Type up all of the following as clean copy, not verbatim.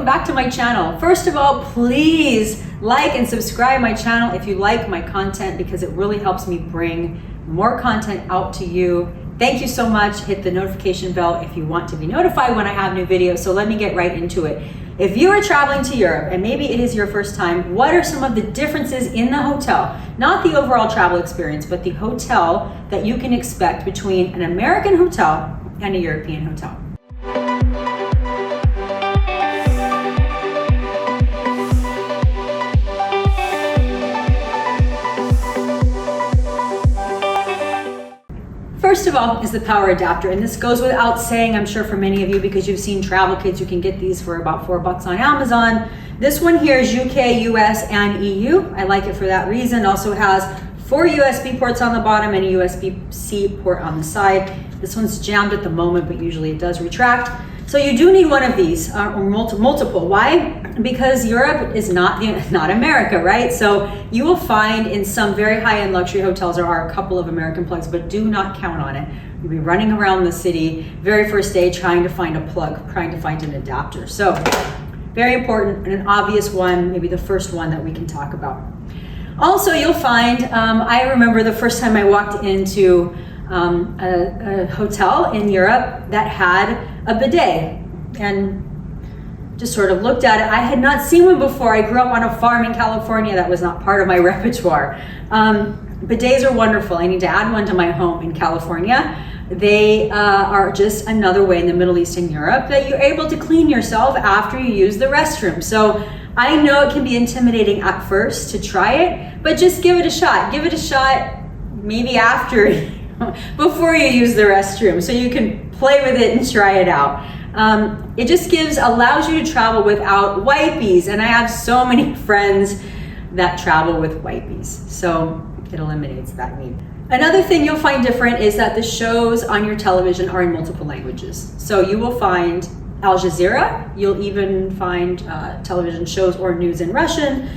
welcome back to my channel. First of all, please like and subscribe my channel if you like my content, because it really helps me bring more content out to you. Thank you so much. Hit the notification bell if you want to be notified when I have new videos. So let me get right into it. If you are traveling to Europe, and maybe it is your first time, what are some of the differences in the hotel? Not the overall travel experience, but the hotel that you can expect between an American hotel and a European hotel. First of all is the power adapter, and this goes without saying, I'm sure, for many of you, because you've seen travel kits. You can get these for about $4 on Amazon. This one here is UK, US, and EU. I like it for that reason. Also has 4 USB ports on the bottom and a USB-C port on the side. This one's jammed at the moment, but usually it does retract. So you do need one of these, or multiple. Why? Because Europe is not America, right? So you will find in some very high-end luxury hotels there are a couple of American plugs, but do not count on it. You'll be running around the city very first day trying to find a plug, trying to find an adapter. So very important, and an obvious one, maybe the first one that we can talk about. Also, you'll find, I remember the first time I walked into a hotel in Europe that had a bidet, and just sort of looked at it. I had not seen one before. I grew up on a farm in California. That was not part of my repertoire. Bidets are wonderful. I need to add one to my home in California. They are just another way in the Middle East and Europe that you're able to clean yourself after you use the restroom. So I know it can be intimidating at first to try it, but just give it a shot. Give it a shot maybe after before you use the restroom, so you can play with it and try it out. It just allows you to travel without wipies, and I have so many friends that travel with wipies, so it eliminates that need. Another thing you'll find different is that the shows on your television are in multiple languages. So you will find Al Jazeera, you'll even find television shows or news in Russian.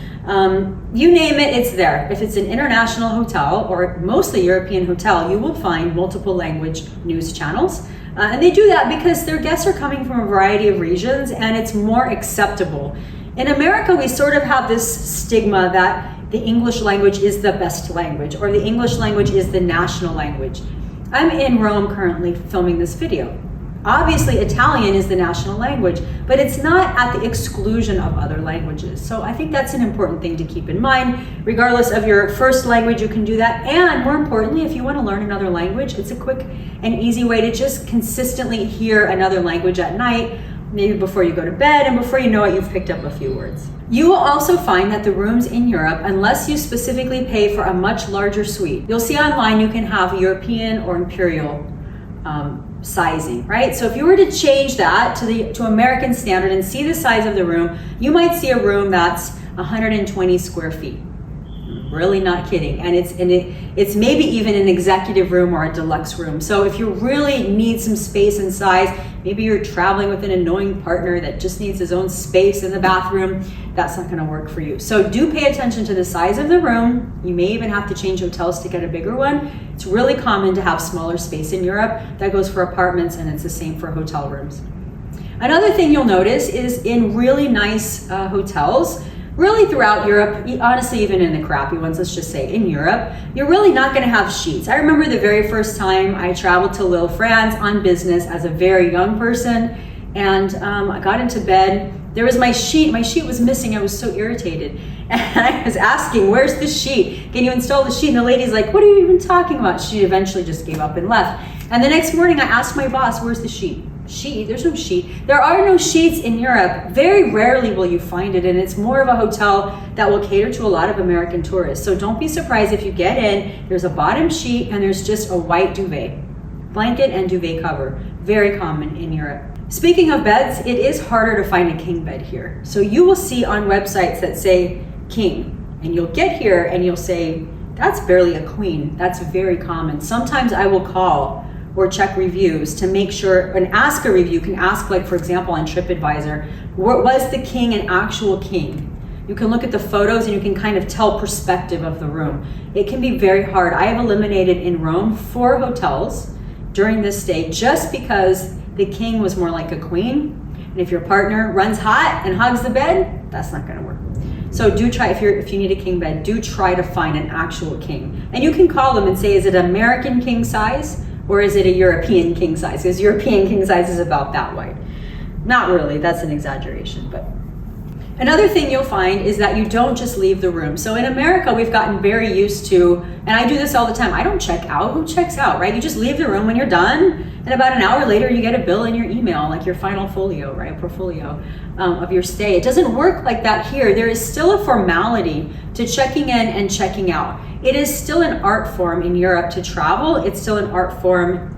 You name it, it's there. If it's an international hotel or mostly European hotel, you will find multiple language news channels. And they do that because their guests are coming from a variety of regions, and it's more acceptable. In America, we sort of have this stigma that the English language is the best language, or the English language is the national language. I'm in Rome currently filming this video. Obviously, Italian is the national language, but it's not at the exclusion of other languages. So I think that's an important thing to keep in mind. Regardless of your first language, you can do that. And more importantly, if you want to learn another language, it's a quick and easy way to just consistently hear another language at night, maybe before you go to bed, and before you know it, you've picked up a few words. You will also find that the rooms in Europe, unless you specifically pay for a much larger suite, you'll see online you can have European or Imperial sizing, right? So if you were to change that to American standard and see the size of the room, you might see a room that's 120 square feet. Really not kidding. And it's maybe even an executive room or a deluxe room. So if you really need some space and size, maybe you're traveling with an annoying partner that just needs his own space in the bathroom, that's not going to work for you. So do pay attention to the size of the room. You may even have to change hotels to get a bigger one. It's really common to have smaller space in Europe. That goes for apartments, and it's the same for hotel rooms. Another thing you'll notice is in really nice hotels, really throughout Europe, honestly, even in the crappy ones, let's just say in Europe, you're really not going to have sheets. I remember the very first time I traveled to Lille, France on business as a very young person, and I got into bed. There was my sheet. My sheet was missing. I was so irritated. And I was asking, where's the sheet? Can you install the sheet? And the lady's like, what are you even talking about? She eventually just gave up and left. And the next morning I asked my boss, where's the sheet? Sheet? There's no sheet. There are no sheets in Europe. Very rarely will you find it, and it's more of a hotel that will cater to a lot of American tourists. So don't be surprised if you get in, there's a bottom sheet and there's just a white duvet. Blanket and duvet cover. Very common in Europe. Speaking of beds, it is harder to find a king bed here. So you will see on websites that say king, and you'll get here and you'll say, that's barely a queen. That's very common. Sometimes I will call or check reviews to make sure and ask a review. You can ask, like, for example, on TripAdvisor, was the king an actual king? You can look at the photos and you can kind of tell perspective of the room. It can be very hard. I have eliminated in Rome 4 hotels during this stay just because the king was more like a queen. And if your partner runs hot and hugs the bed, that's not gonna work. So do try, if you need a king bed, do try to find an actual king. And you can call them and say, is it American king size or is it a European king size? Because European king size is about that wide. Not really, that's an exaggeration, but. Another thing you'll find is that you don't just leave the room. So in America, we've gotten very used to, and I do this all the time, I don't check out. Who checks out, right? You just leave the room when you're done, and about an hour later, you get a bill in your email, like your final folio, right? Portfolio of your stay. It doesn't work like that here. There is still a formality to checking in and checking out. It is still an art form in Europe to travel. It's still an art form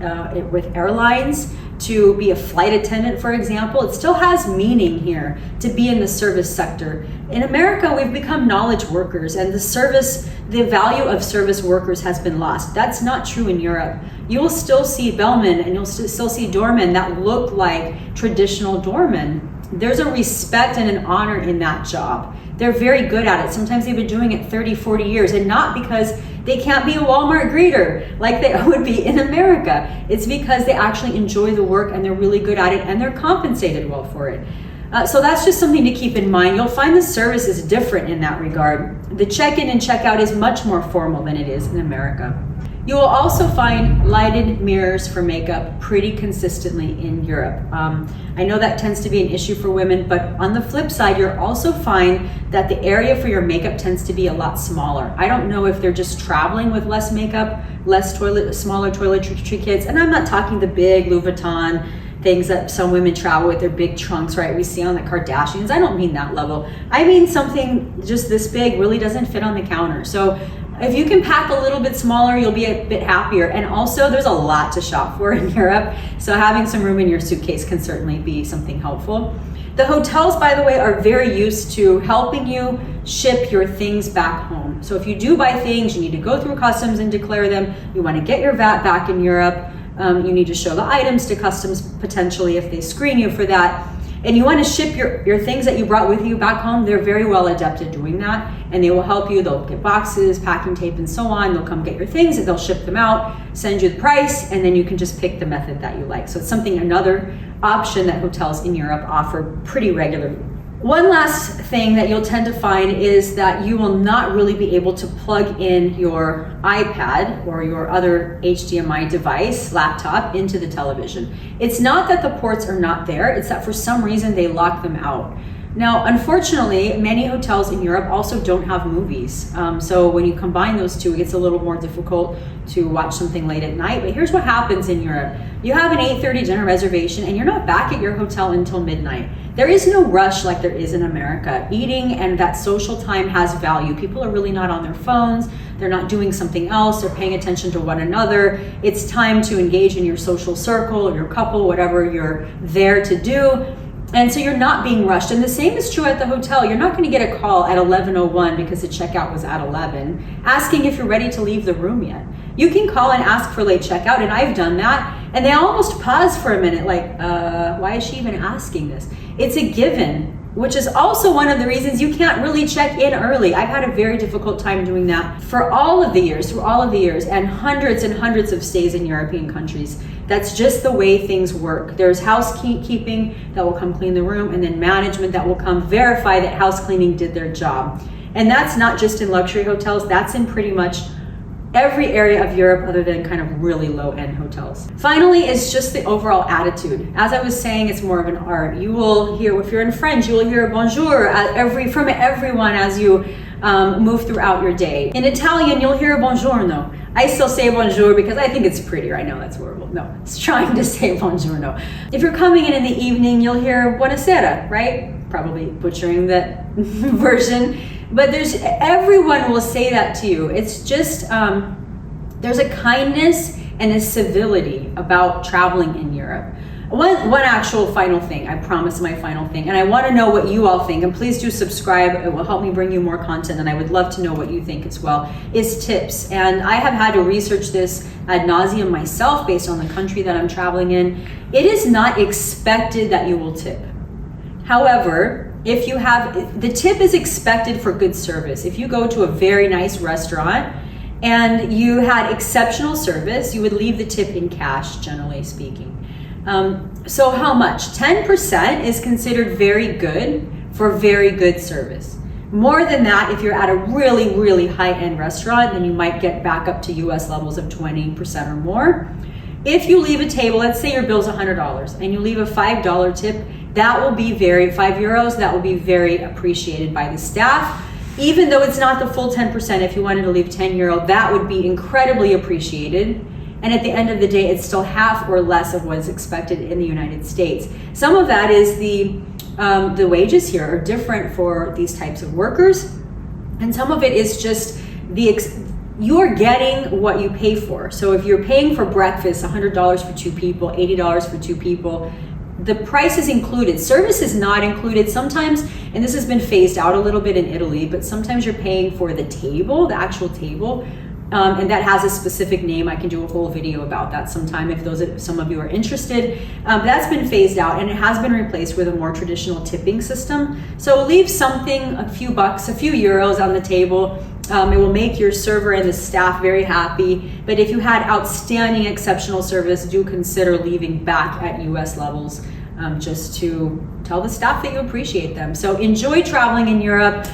with airlines. To be a flight attendant, for example, it still has meaning here to be in the service sector. In America, we've become knowledge workers, and the value of service workers has been lost. That's not true in Europe. You will still see bellmen and you'll still see doormen that look like traditional doormen. There's a respect and an honor in that job. They're very good at it. Sometimes they've been doing it 30, 40 years, and not because they can't be a Walmart greeter like they would be in America. It's because they actually enjoy the work and they're really good at it and they're compensated well for it. So that's just something to keep in mind. You'll find the service is different in that regard. The check-in and check-out is much more formal than it is in America. You will also find lighted mirrors for makeup pretty consistently in Europe. I know that tends to be an issue for women, but on the flip side, you'll also find that the area for your makeup tends to be a lot smaller. I don't know if they're just traveling with less makeup, smaller toiletry kits, and I'm not talking the big Louis Vuitton things that some women travel with, their big trunks, right? We see on the Kardashians. I don't mean that level. I mean something just this big really doesn't fit on the counter. So if you can pack a little bit smaller, you'll be a bit happier. And also there's a lot to shop for in Europe. So having some room in your suitcase can certainly be something helpful. The hotels, by the way, are very used to helping you ship your things back home. So if you do buy things, you need to go through customs and declare them. You want to get your VAT back in Europe. You need to show the items to customs potentially if they screen you for that. And you want to ship your things that you brought with you back home. They're very well adept at doing that, and they will help you. They'll get boxes, packing tape, and so on. They'll come get your things and they'll ship them out, send you the price, and then you can just pick the method that you like. So it's another option that hotels in Europe offer pretty regularly. One last thing that you'll tend to find is that you will not really be able to plug in your iPad or your other HDMI device, laptop, into the television. It's not that the ports are not there, it's that for some reason they lock them out. Now, unfortunately, many hotels in Europe also don't have movies. So when you combine those two, it gets a little more difficult to watch something late at night. But here's what happens in Europe. You have an 8:30 dinner reservation and you're not back at your hotel until midnight. There is no rush like there is in America. Eating and that social time has value. People are really not on their phones. They're not doing something else. They're paying attention to one another. It's time to engage in your social circle or your couple, whatever you're there to do. And so you're not being rushed. And the same is true at the hotel. You're not going to get a call at 11:01 because the checkout was at 11 asking if you're ready to leave the room yet. You can call and ask for late checkout, and I've done that. And they almost pause for a minute, like, why is she even asking this? It's a given, which is also one of the reasons you can't really check in early. I've had a very difficult time doing that through all of the years, and hundreds of stays in European countries. That's just the way things work. There's housekeeping that will come clean the room, and then management that will come verify that house cleaning did their job. And that's not just in luxury hotels, that's in pretty much every area of Europe other than kind of really low-end hotels. Finally, it's just the overall attitude. As I was saying, it's more of an art. You will hear, if you're in French, you will hear bonjour from everyone as you move throughout your day. In Italian, you'll hear buongiorno. I still say bonjour because I think it's prettier. I know that's horrible. No, it's trying to say buongiorno. If you're coming in the evening, you'll hear buonasera, right? Probably butchering that version. But everyone will say that to you. It's just, there's a kindness and a civility about traveling in Europe. One actual final thing, I promise my final thing, and I want to know what you all think, and please do subscribe. It will help me bring you more content, and I would love to know what you think as well, is tips. And I have had to research this ad nauseum myself based on the country that I'm traveling in. It is not expected that you will tip. However, the tip is expected for good service. If you go to a very nice restaurant and you had exceptional service, you would leave the tip in cash, generally speaking. So how much? 10% is considered very good for very good service. More than that, if you're at a really, really high-end restaurant, then you might get back up to US levels of 20% or more. If you leave a table, let's say your bill's $100 and you leave a $5 tip, that will be €5, that will be very appreciated by the staff. Even though it's not the full 10%, if you wanted to leave €10, that would be incredibly appreciated. And at the end of the day, it's still half or less of what is expected in the United States. Some of that is the wages here are different for these types of workers. And some of it is just you're getting what you pay for. So if you're paying for breakfast, $100 for 2 people, $80 for 2 people, the price is included. Service is not included. Sometimes, and this has been phased out a little bit in Italy, but sometimes you're paying for the table, the actual table, and that has a specific name. I can do a whole video about that sometime if some of you are interested. That's been phased out and it has been replaced with a more traditional tipping system. So leave something, a few bucks, a few euros on the table. It will make your server and the staff very happy. But if you had outstanding, exceptional service, do consider leaving back at US levels just to tell the staff that you appreciate them. So enjoy traveling in Europe.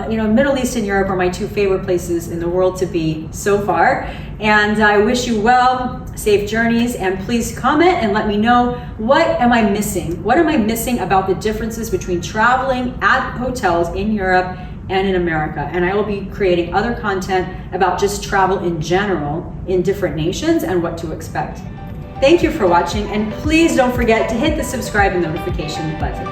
Middle East and Europe are my 2 favorite places in the world to be so far. And I wish you well, safe journeys, and please comment and let me know, what am I missing? What am I missing about the differences between traveling at hotels in Europe and in America? And I will be creating other content about just travel in general in different nations and what to expect. Thank you for watching, and please don't forget to hit the subscribe and notification button.